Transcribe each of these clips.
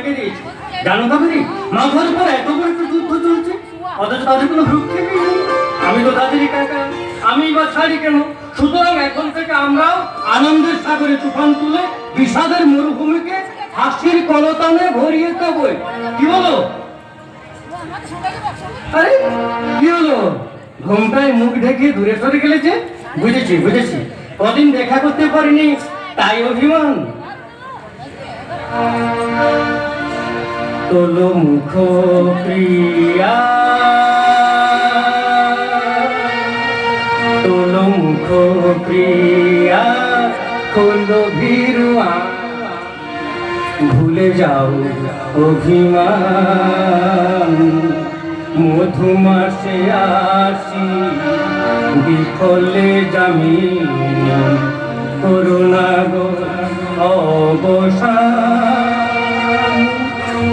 রেখে দিয়েছে। জানো কাবেরী, মাথার উপর এত বড় একটা যুদ্ধ চলছে, অথচ তাদের কোনো ভ্রুক্ষেপই নেই। আমি তো তাদেরই কাকা, আমি বা ছাড়ি কেন? সুতরাং এখন থেকে আমরাও আনন্দের সাগরে তুফান তুলে বিষাদের মরুভূমিকে হাসির কলতানে ভরিয়ে দেবো। কি বলো? আরে কি হলো? ঘুমটায় মুখ ঢেকে দূরে সরে গেলেছে। বুঝেছি বুঝেছি, কদিন দেখা করতে পারিনি তাই অভিমান। তোলো মুখ প্রিয়া, তোলো মুখ প্রিয়া, খোলো ভিড়ুয়া, ভুলে যাও অভিমান। মধুমাসে আসি বিফলে জামিন, করুণা গো অবসান।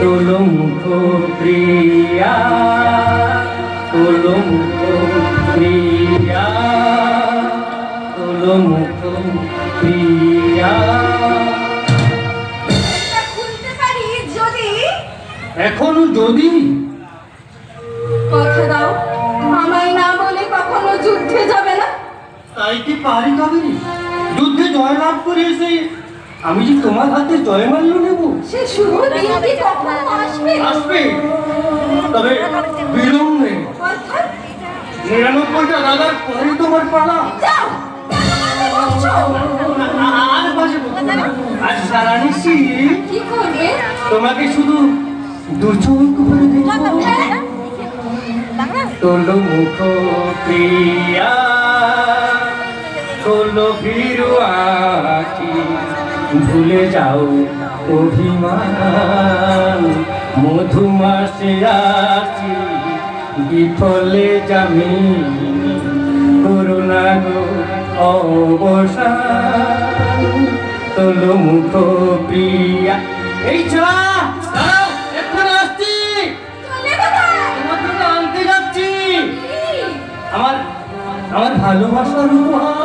তোলো মুখ প্রিয়া, তোলো মুখ প্রিয়া, তোলো মুখ প্রিয়া। এখনো যদি কথা দাও, আমায় না বলে কখনো যুদ্ধে যাবে না। তাই কি পারি কাবেরী? যুদ্ধে জয়লাভ করে এসে আমি যে তোমার হাতে জয়মাল্য নেব? সে শুভ দিন কি কখনো আসবে? আসবে, তবে বিলম্বে। অর্থাৎ ৯৯টা দাদার পরে তোমার পালা। যাও, আর বাজে বলবো না। আজ সারা নিশি কি করবে? তোমাকে শুধু দু চোখ ভরে দেখবো। তোলো মুখ প্রিয়া, তোলো ভিড়ুয়াকি, ভুলে যাও অভিমান। মধুমাসে আসি বিফলে জামিন, করুণা গো অবসান। তোলো মুখ প্রিয়া। এই চলা, দাঁড়াও, এক্ষুনি আসছি। চলে কোথায়? তোমার জন্য আনতে যাচ্ছি কি? আমার আমার ভালোবাসার উপহার।